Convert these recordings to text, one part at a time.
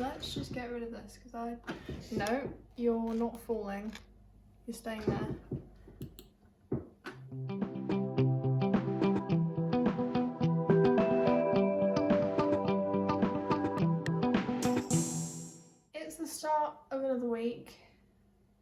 let's just get rid of this because no, you're not falling. You're staying there. It's the start of another week,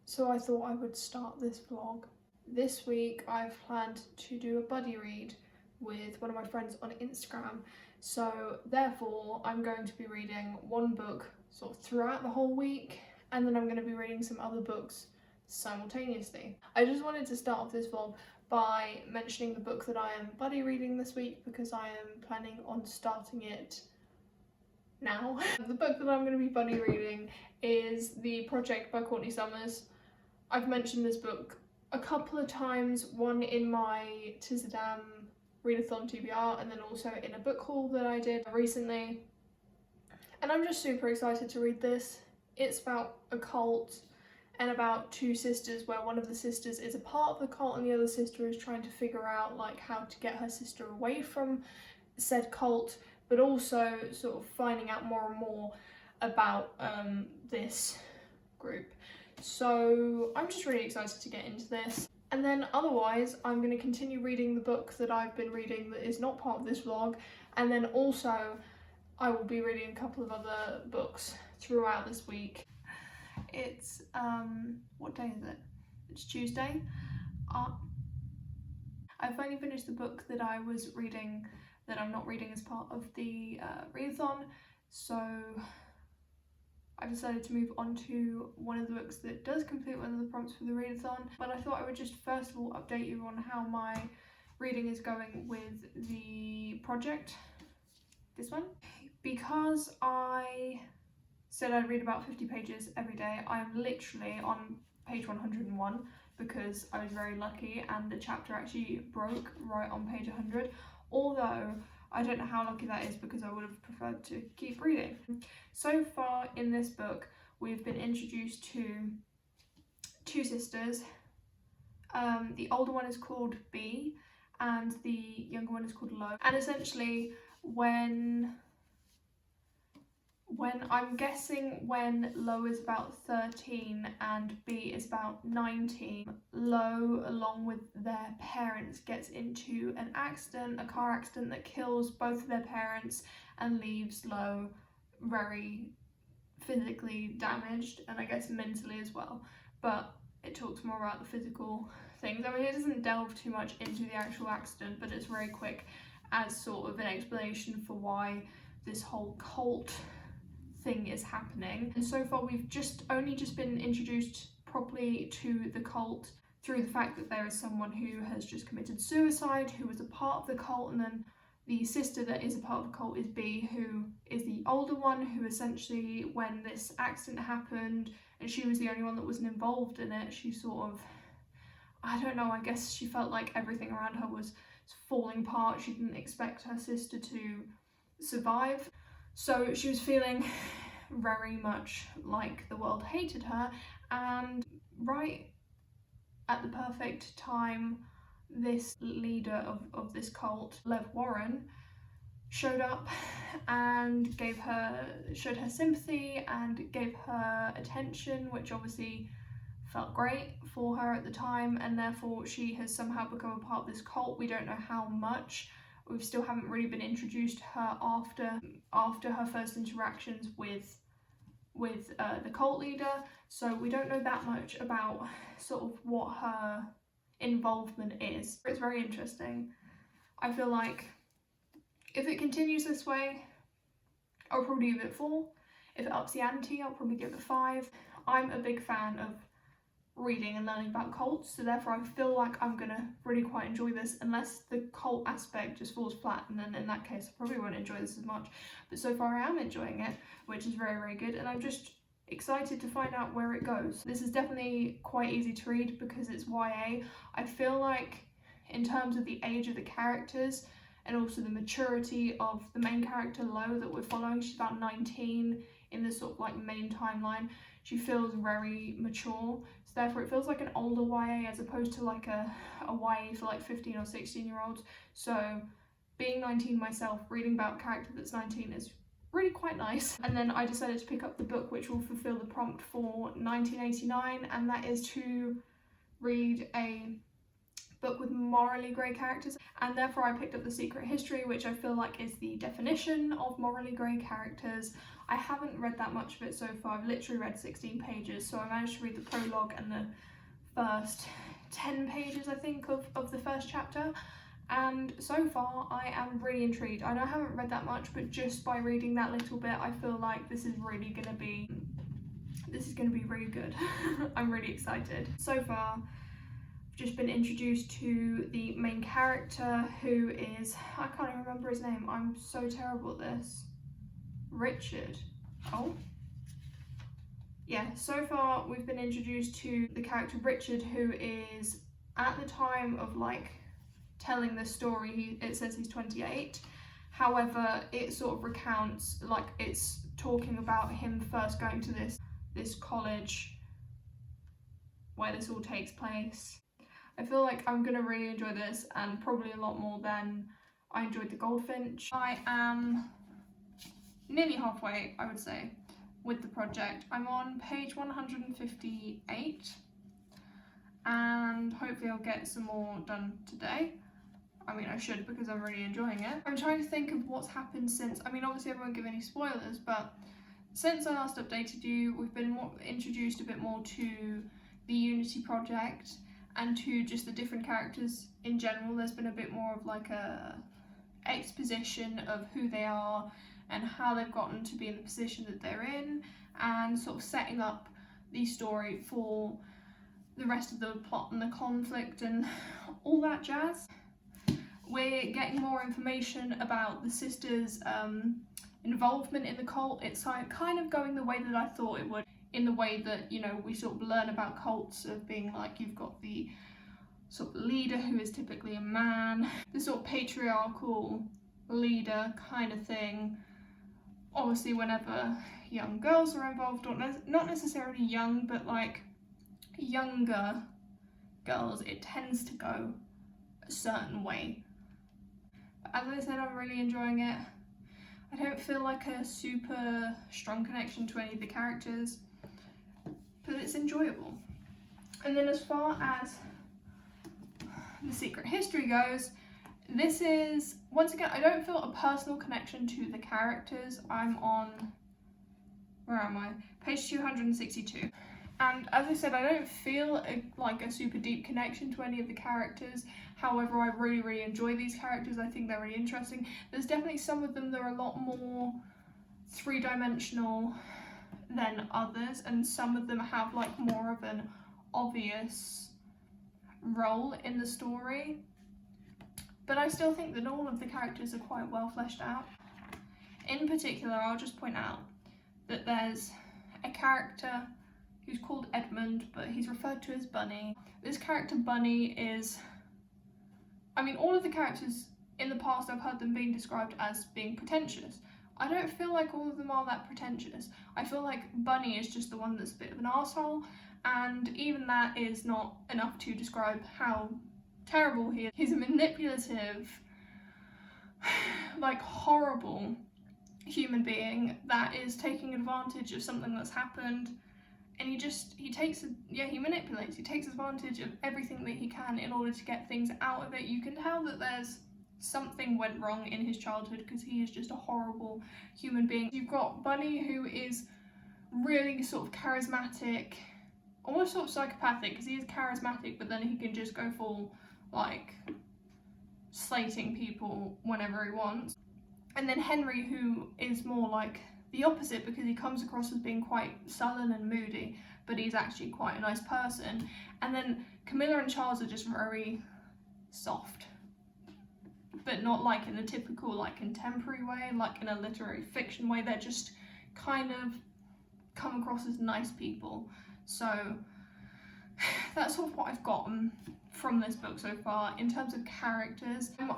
so I thought I would start this vlog. This week I've planned to do a buddy read with one of my friends on Instagram, so therefore I'm going to be reading one book sort of throughout the whole week, and then I'm going to be reading some other books simultaneously. I just wanted to start off this vlog by mentioning the book that I am buddy reading this week because I am planning on starting it now. The book that I'm going to be buddy reading is The Project by Courtney. I've mentioned this book a couple of times, one in my Tis a Damn Readathon TBR and then also in a book haul that I did recently. And I'm just super excited to read this. It's about a cult and about two sisters where one of the sisters is a part of the cult and the other sister is trying to figure out like how to get her sister away from said cult, but also sort of finding out more and more about this group. So I'm just really excited to get into this. And then otherwise I'm going to continue reading the book that I've been reading that is not part of this vlog, and then also I will be reading a couple of other books throughout this week. It's what day is it? It's Tuesday. I finally finished the book that I was reading that I'm not reading as part of the readathon, so I decided to move on to one of the books that does complete one of the prompts for the readathon. But I thought I would just first of all update you on how my reading is going with the project, this one. Because I said I'd read about 50 pages every day, I am literally on page 101 because I was very lucky and the chapter actually broke right on page 100, although I don't know how lucky that is because I would have preferred to keep reading. So far in this book we've been introduced to two sisters. The older one is called B and the younger one is called Lo, and essentially when I'm guessing when Lo is about 13 and B is about 19, Lo, along with their parents, gets into an accident, a car accident that kills both of their parents and leaves Lo very physically damaged and I guess mentally as well. But it talks more about the physical things. I mean, it doesn't delve too much into the actual accident, but it's very quick as sort of an explanation for why this whole cult thing is happening. And so far we've only just been introduced properly to the cult through the fact that there is someone who has just committed suicide who was a part of the cult, and then the sister that is a part of the cult is B, who is the older one, who essentially when this accident happened and she was the only one that wasn't involved in it, she sort of, I don't know, I guess she felt like everything around her was falling apart. She didn't expect her sister to survive. So she was feeling very much like the world hated her, and right at the perfect time this leader of this cult, Lev Warren, showed up and showed her sympathy and gave her attention, which obviously felt great for her at the time, and therefore she has somehow become a part of this cult. We don't know how much. We still haven't really been introduced to her after her first interactions with the cult leader, so we don't know that much about sort of what her involvement is. It's very interesting. I feel like if it continues this way, I'll probably give it 4. If it ups the ante, I'll probably give it 5. I'm a big fan of reading and learning about cults, so therefore I feel like I'm gonna really quite enjoy this, unless the cult aspect just falls flat, and then in that case I probably won't enjoy this as much. But so far I am enjoying it, which is very, very good, and I'm just excited to find out where it goes. This is definitely quite easy to read because it's YA. I feel like in terms of the age of the characters and also the maturity of the main character Lo that we're following, she's about 19 in this sort of like main timeline. She feels very mature, so therefore it feels like an older YA as opposed to like a YA for like 15 or 16 year olds. So being 19 myself, reading about a character that's 19 is really quite nice. And then I decided to pick up the book which will fulfill the prompt for 1989, and that is to read a book with morally grey characters, and therefore I picked up The Secret History, which I feel like is the definition of morally grey characters. I haven't read that much of it so far. I've literally read 16 pages, so I managed to read the prologue and the first 10 pages, I think, of the first chapter, and so far I am really intrigued. I know I haven't read that much, but just by reading that little bit I feel like this is going to be really good. I'm really excited. So far I've just been introduced to the main character, who is, I can't even remember his name, I'm so terrible at this. Richard. Oh yeah, so far we've been introduced to the character Richard, who is, at the time of like telling this story, it says he's 28. However, it sort of recounts, like, it's talking about him first going to this college where this all takes place. I feel like I'm gonna really enjoy this, and probably a lot more than I enjoyed The Goldfinch. I am nearly halfway, I would say, with the project. I'm on page 158, and hopefully I'll get some more done today. I mean, I should, because I'm really enjoying it. I'm trying to think of what's happened since, I mean, obviously I won't give any spoilers, but since I last updated you, we've been introduced a bit more to the Unity project and to just the different characters in general. There's been a bit more of like a exposition of who they are and how they've gotten to be in the position that they're in, and sort of setting up the story for the rest of the plot and the conflict and all that jazz. We're getting more information about the sisters' involvement in the cult. It's kind of going the way that I thought it would, in the way that, you know, we sort of learn about cults of being like, you've got the sort of leader who is typically a man, the sort of patriarchal leader kind of thing. Obviously whenever young girls are involved, or not necessarily young, but like younger girls, it tends to go a certain way. But as I said, I'm really enjoying it. I don't feel like a super strong connection to any of the characters, but it's enjoyable. And then as far as The Secret History goes, this is, once again, I don't feel a personal connection to the characters. I'm on, where am I? Page 262. And as I said, I don't feel like a super deep connection to any of the characters. However, I really, really enjoy these characters. I think they're really interesting. There's definitely some of them that are a lot more three-dimensional than others, and some of them have like more of an obvious role in the story. But I still think that all of the characters are quite well fleshed out. In particular, I'll just point out that there's a character who's called Edmund, but he's referred to as Bunny. This character Bunny is, I mean, all of the characters in the past, I've heard them being described as being pretentious. I don't feel like all of them are that pretentious. I feel like Bunny is just the one that's a bit of an arsehole, and even that is not enough to describe how terrible he is. He's a manipulative, like horrible human being that is taking advantage of something that's happened, and he manipulates, he takes advantage of everything that he can in order to get things out of it. You can tell that there's something went wrong in his childhood, because he is just a horrible human being. You've got Bunny, who is really sort of charismatic, almost sort of psychopathic, because he is charismatic, but then he can just go full like slating people whenever he wants. And then Henry, who is more like the opposite, because he comes across as being quite sullen and moody, but he's actually quite a nice person. And then Camilla and Charles are just very soft, but not like in a typical like contemporary way, like in a literary fiction way. They're just kind of come across as nice people. So that's sort of what I've gotten from this book so far in terms of characters. I'm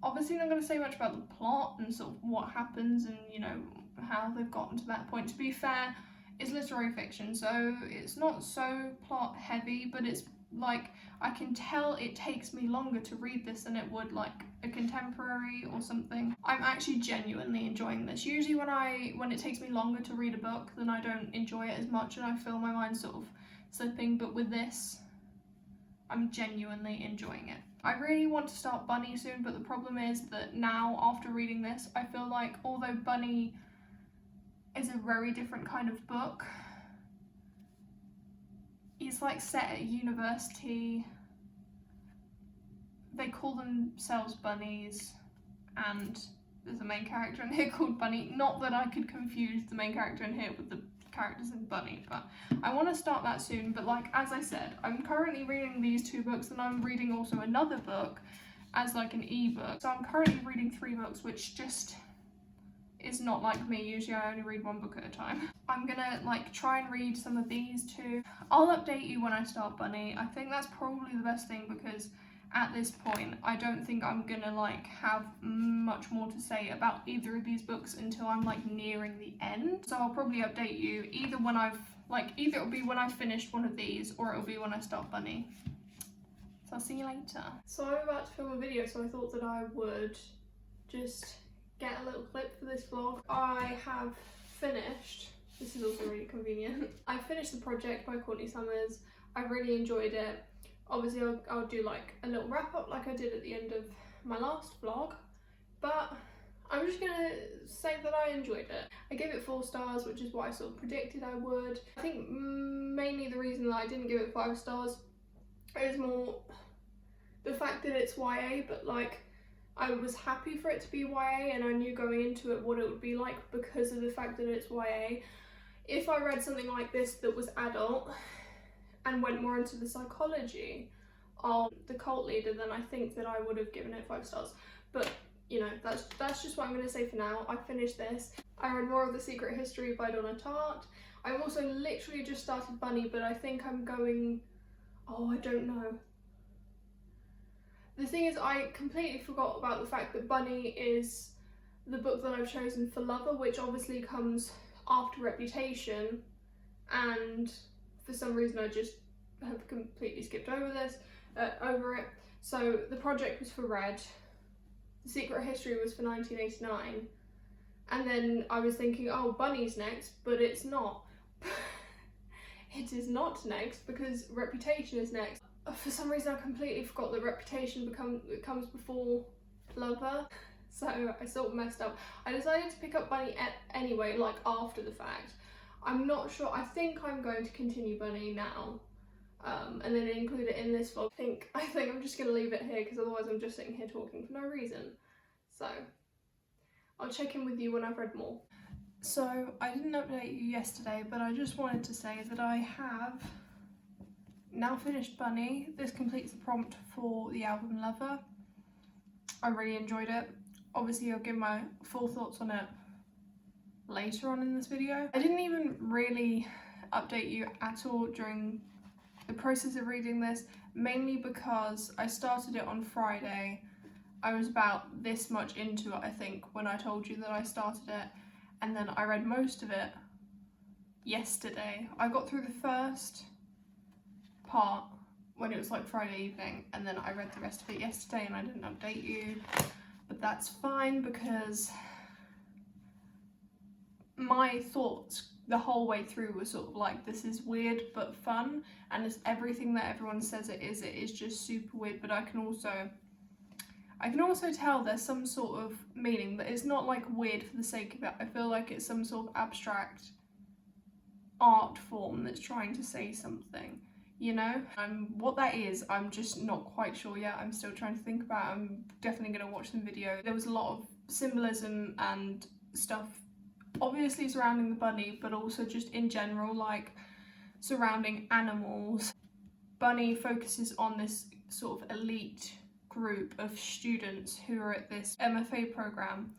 obviously not going to say much about the plot and sort of what happens and, you know, how they've gotten to that point. To be fair, it's literary fiction, so it's not so plot heavy, but it's like, I can tell it takes me longer to read this than it would like a contemporary or something. I'm actually genuinely enjoying this. Usually when it takes me longer to read a book, then I don't enjoy it as much and I feel my mind sort of slipping, but with this, I'm genuinely enjoying it. I really want to start Bunny soon, but the problem is that now, after reading this, I feel like although Bunny is a very different kind of book, it's like set at university. They call themselves bunnies, and there's a main character in here called Bunny. Not that I could confuse the main character in here with the characters in Bunny, but I want to start that soon. But like, as I said, I'm currently reading these 2 books, and I'm reading also another book as like an ebook. So I'm currently reading 3 books, which just is not like me. Usually I only read 1 book at a time. I'm gonna like try and read some of these too. I'll update you when I start Bunny. I think that's probably the best thing, because at this point I don't think I'm gonna like have much more to say about either of these books until I'm like nearing the end. So I'll probably update you either it'll be when I've finished one of these, or it'll be when I start Bunny. So I'll see you later. So I'm about to film a video, so I thought that I would just get a little clip for this vlog. I have finished, this is also really convenient, I finished the project by Courtney. I really enjoyed it. Obviously I'll do like a little wrap up like I did at the end of my last vlog, but I'm just gonna say that I enjoyed it. I gave it 4 stars, which is what I sort of predicted I would. I think mainly the reason that I didn't give it 5 stars is more the fact that it's YA, but like, I was happy for it to be YA, and I knew going into it what it would be like because of the fact that it's YA. If I read something like this that was adult and went more into the psychology of the cult leader, then I think that I would have given it 5 stars. But you know, that's just what I'm going to say for now. I finished this. I read more of The Secret History by Donna Tartt. I've also literally just started Bunny, but I think I'm going, I don't know. The thing is, I completely forgot about the fact that Bunny is the book that I've chosen for Lover, which obviously comes after Reputation, and for some reason I just have completely skipped over it. So the project was for Red, The Secret History was for 1989, and then I was thinking, oh, Bunny's next, but it's not. It is not next, because Reputation is next. For some reason I completely forgot that Reputation comes before Lover, so I sort of messed up. I decided to pick up Bunny anyway, like after the fact. I'm not sure, I think I'm going to continue Bunny now, and then include it in this vlog. I think I'm just going to leave it here, because otherwise I'm just sitting here talking for no reason. So I'll check in with you when I've read more. So I didn't update you yesterday, but I just wanted to say that I have now finished Bunny. This completes the prompt for the album Lover. I really enjoyed it. Obviously I'll give my full thoughts on it later on in this video. I didn't even really update you at all during the process of reading this, mainly because I started it on Friday. I was about this much into it, I think, when I told you that I started it, and then I read most of it yesterday. I got through the first part when it was like Friday evening, and then I read the rest of it yesterday, and I didn't update you, but that's fine, because my thoughts the whole way through were sort of like, this is weird but fun, and it's everything that everyone says it is just super weird, but I can also tell there's some sort of meaning, that it's not like weird for the sake of it. I feel like it's some sort of abstract art form that's trying to say something, you know? What that is, I'm just not quite sure yet. I'm still trying to think about it. I'm definitely going to watch some video. There was a lot of symbolism and stuff, obviously surrounding the bunny, but also just in general, like surrounding animals. Bunny focuses on this sort of elite group of students who are at this MFA program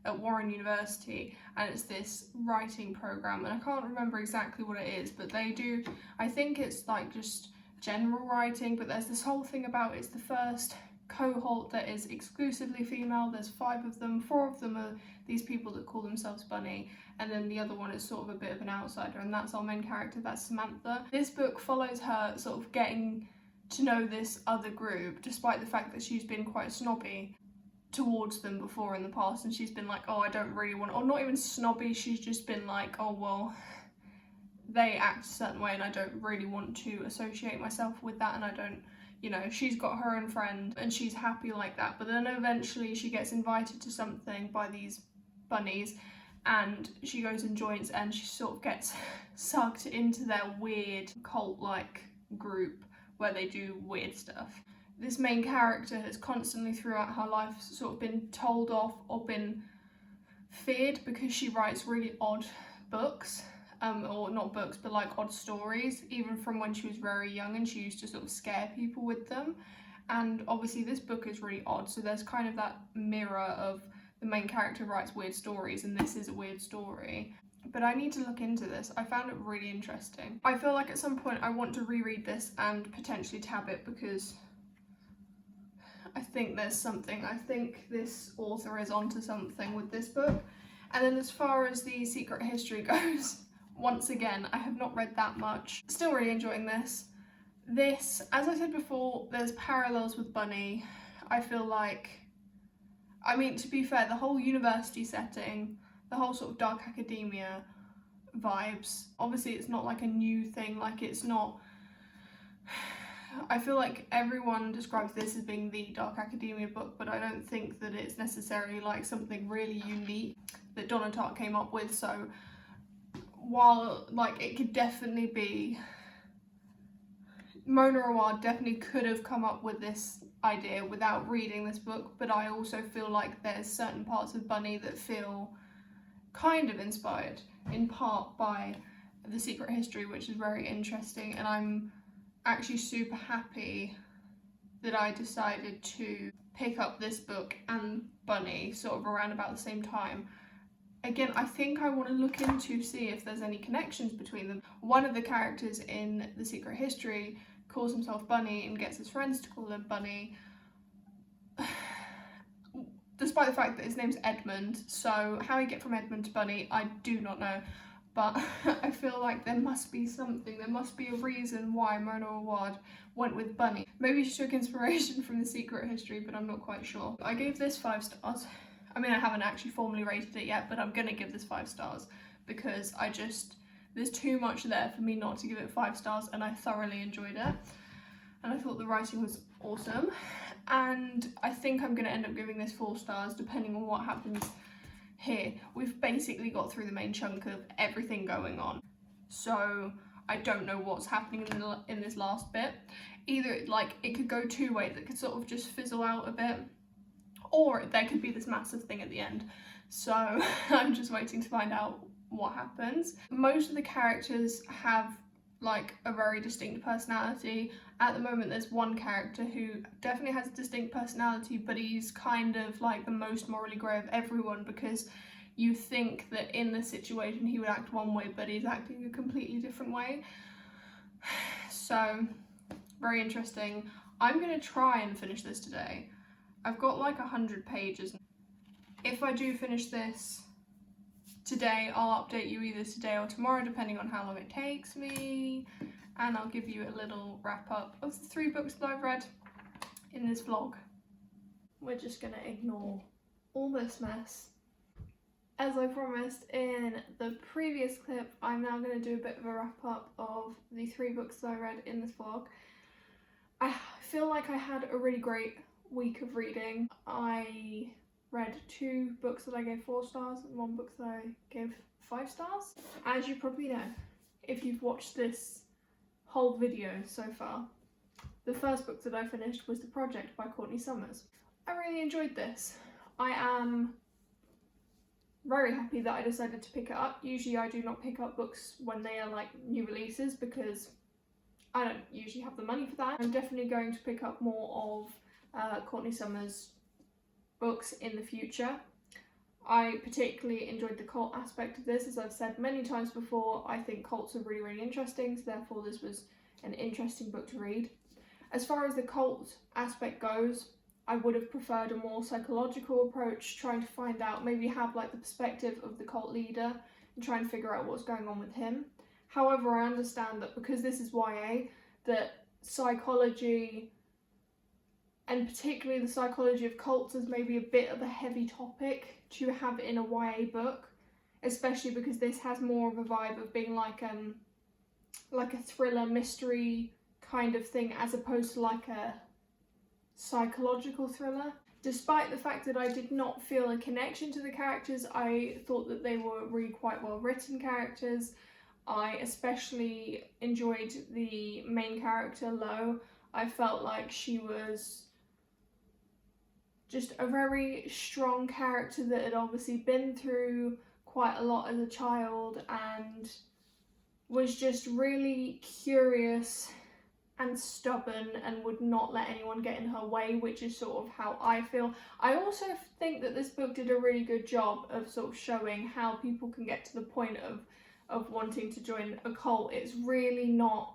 at Warren University, and it's this writing program, and I can't remember exactly what it is, but they do, I think it's like just general writing, but there's this whole thing about it's the first cohort that is exclusively female. There's 5 of them, 4 of them are these people that call themselves Bunny, and then the other one is sort of a bit of an outsider, and that's our main character, that's Samantha. This book follows her sort of getting to know this other group, despite the fact that she's been quite snobby towards them before in the past, and she's been like, oh, I don't really want, or not even snobby, she's just been like, oh, well, they act a certain way and I don't really want to associate myself with that, and I don't, you know, she's got her own friend and she's happy like that. But then eventually she gets invited to something by these bunnies and she goes and joins, and she sort of gets sucked into their weird cult-like group where they do weird stuff. This main character has constantly throughout her life sort of been told off or been feared because she writes really odd books, or not books, but like odd stories, even from when she was very young, and she used to sort of scare people with them. And obviously this book is really odd, so there's kind of that mirror of the main character writes weird stories and this is a weird story. But I need to look into this. I found it really interesting. I feel like at some point I want to reread this and potentially tab it, because I think there's something. I think this author is onto something with this book. And then as far as the secret history goes, once again, I have not read that much. Still really enjoying this. This, as I said before, there's parallels with Bunny. I feel like, I mean, to be fair, the whole university setting, the whole sort of dark academia vibes, obviously it's not like a new thing, like it's not, I feel like everyone describes this as being the dark academia book, but I don't think that it's necessarily like something really unique that Donna Tartt came up with. So while like it could definitely be, Mona Awad definitely could have come up with this idea without reading this book, but I also feel like there's certain parts of Bunny that feel kind of inspired in part by the secret history, which is very interesting, and I'm actually super happy that I decided to pick up this book and Bunny sort of around about the same time. Again, I think I want to look into see if there's any connections between them. One of the characters in the secret history calls himself Bunny and gets his friends to call him Bunny, despite the fact that his name's Edmund. So how he get from Edmund to Bunny, I do not know, but I feel like there must be something, there must be a reason why Mona Awad went with Bunny. Maybe she took inspiration from the secret history, but I'm not quite sure. I gave this 5 stars. I mean, I haven't actually formally rated it yet, but I'm gonna give this 5 stars because there's too much there for me not to give it 5 stars, and I thoroughly enjoyed it. And I thought the writing was awesome. And I think I'm gonna end up giving this 4 stars depending on what happens here. We've basically got through the main chunk of everything going on. So I don't know what's happening in this last bit. Either like it could go 2 ways, it could sort of just fizzle out a bit, or there could be this massive thing at the end. So I'm just waiting to find out what happens. Most of the characters have like a very distinct personality. At the moment there's one character who definitely has a distinct personality, but he's kind of like the most morally grey of everyone, because you think that in this situation he would act one way, but he's acting a completely different way. So very interesting. I'm gonna try and finish this today. I've got like 100 pages. If I do finish this today, I'll update you either today or tomorrow, depending on how long it takes me, and I'll give you a little wrap up of the 3 books that I've read in this vlog. We're just gonna ignore all this mess. As I promised in the previous clip, I'm now gonna do a bit of a wrap up of the 3 books that I read in this vlog. I feel like I had a really great week of reading. I read 2 books that I gave 4 stars and 1 book that I gave 5 stars. As you probably know, if you've watched this whole video so far, the first book that I finished was The Project by Courtney. I really enjoyed this. I am very happy that I decided to pick it up. Usually I do not pick up books when they are like new releases because I don't usually have the money for that. I'm definitely going to pick up more of Courtney Summers' books in the future. I particularly enjoyed the cult aspect of this. As I've said many times before, I think cults are really, really interesting, so therefore this was an interesting book to read. As far as the cult aspect goes, I would have preferred a more psychological approach, trying to find out, maybe have like the perspective of the cult leader and try and figure out what's going on with him. However, I understand that because this is YA, that psychology, and particularly the psychology of cults, is maybe a bit of a heavy topic to have in a YA book, especially because this has more of a vibe of being like a thriller mystery kind of thing, as opposed to like a psychological thriller. Despite the fact that I did not feel a connection to the characters, I thought that they were really quite well written characters. I especially enjoyed the main character, Lo. I felt like she was just a very strong character that had obviously been through quite a lot as a child and was just really curious and stubborn and would not let anyone get in her way, which is sort of how I feel. I also think that this book did a really good job of sort of showing how people can get to the point of wanting to join a cult. It's really not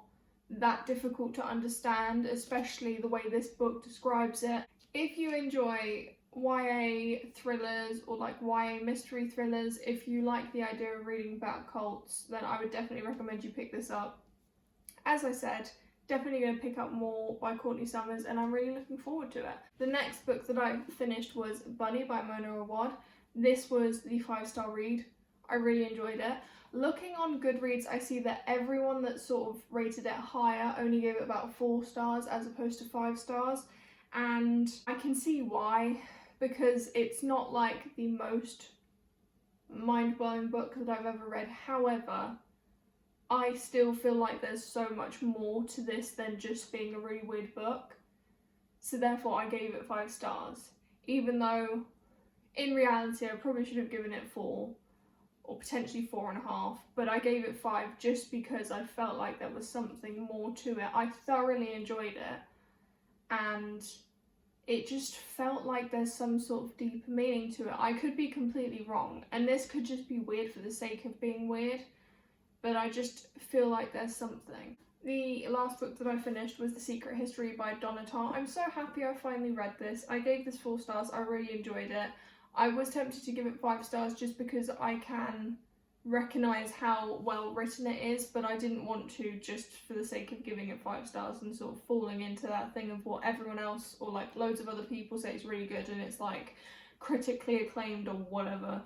that difficult to understand, especially the way this book describes it. If you enjoy YA thrillers or like YA mystery thrillers, if you like the idea of reading about cults, then I would definitely recommend you pick this up. As I said, definitely going to pick up more by Courtney Summers, and I'm really looking forward to it. The next book that I finished was Bunny by Mona Awad. This was the 5-star read. I really enjoyed it. Looking on Goodreads, I see that everyone that sort of rated it higher only gave it about 4 stars as opposed to 5 stars. And I can see why, because it's not like the most mind-blowing book that I've ever read. However, I still feel like there's so much more to this than just being a really weird book. So therefore I gave it 5 stars. Even though in reality I probably should have given it 4 or potentially 4.5, but I gave it 5 just because I felt like there was something more to it. I thoroughly enjoyed it, and it just felt like there's some sort of deeper meaning to it. I could be completely wrong, and this could just be weird for the sake of being weird, but I just feel like there's something. The last book that I finished was The Secret History by Readathon. I'm so happy I finally read this. I gave this 4 stars, I really enjoyed it. I was tempted to give it 5 stars just because I can recognise how well written it is, but I didn't want to just for the sake of giving it 5 stars and sort of falling into that thing of what everyone else or like loads of other people say it's really good and it's like critically acclaimed or whatever,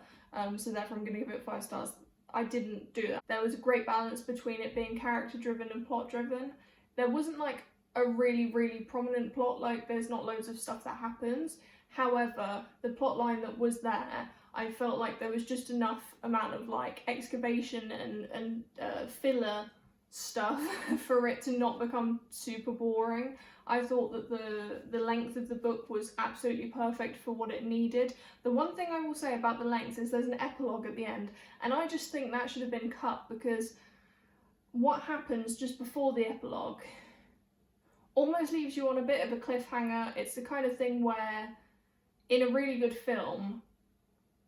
so therefore I'm going to give it 5 stars. I didn't do that. There was a great balance between it being character driven and plot driven. There wasn't like a really prominent plot, like there's not loads of stuff that happens. However, the plot line that was there, I felt like there was just enough amount of like excavation and filler stuff for it to not become super boring. I thought that the length of the book was absolutely perfect for what it needed. The one thing I will say about the length is there's an epilogue at the end, and I just think that should have been cut, because what happens just before the epilogue almost leaves you on a bit of a cliffhanger. It's the kind of thing where in a really good film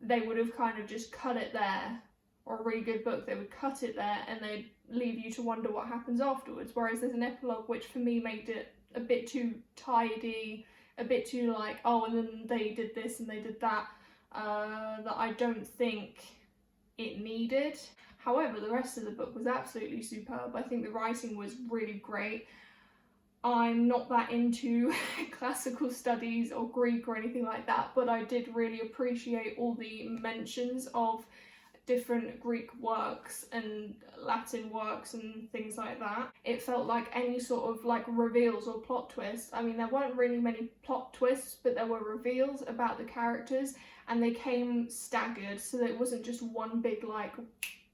they would have kind of just cut it there, or a really good book they would cut it there and they'd leave you to wonder what happens afterwards, whereas there's an epilogue which for me made it a bit too tidy, a bit too like, oh, and then they did this and they did that, that I don't think it needed. However, the rest of the book was absolutely superb. I think the writing was really great. I'm not that into classical studies or Greek or anything like that, but I did really appreciate all the mentions of different Greek works and Latin works and things like that. It felt like any sort of like reveals or plot twists. I mean, there weren't really many plot twists, but there were reveals about the characters and they came staggered, so that it wasn't just one big like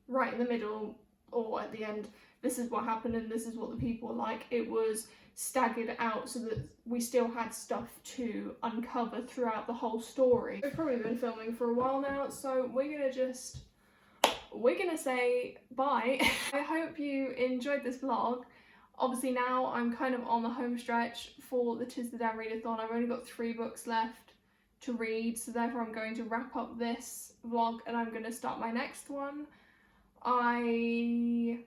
right in the middle or at the end, this is what happened and this is what the people were like. It was staggered out so that we still had stuff to uncover throughout the whole story. We've probably been filming for a while now, so we're gonna say bye. I hope you enjoyed this vlog. Obviously now I'm kind of on the home stretch for the Tis the Damn Readathon. I've only got 3 books left to read, so therefore I'm going to wrap up this vlog and I'm going to start my next one. I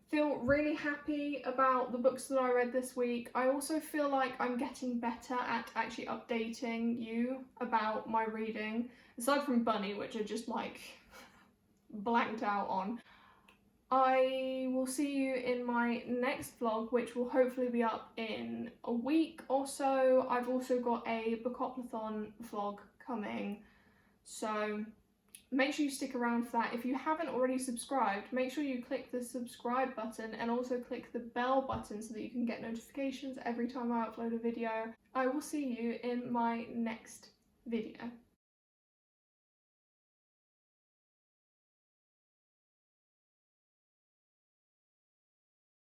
feel really happy about the books that I read this week. I also feel like I'm getting better at actually updating you about my reading, aside from Bunny, which I just like blanked out on. I will see you in my next vlog, which will hopefully be up in a week or so. I've also got a Readathon vlog coming, so make sure you stick around for that. If you haven't already subscribed, make sure you click the subscribe button and also click the bell button so that you can get notifications every time I upload a video. I will see you in my next video.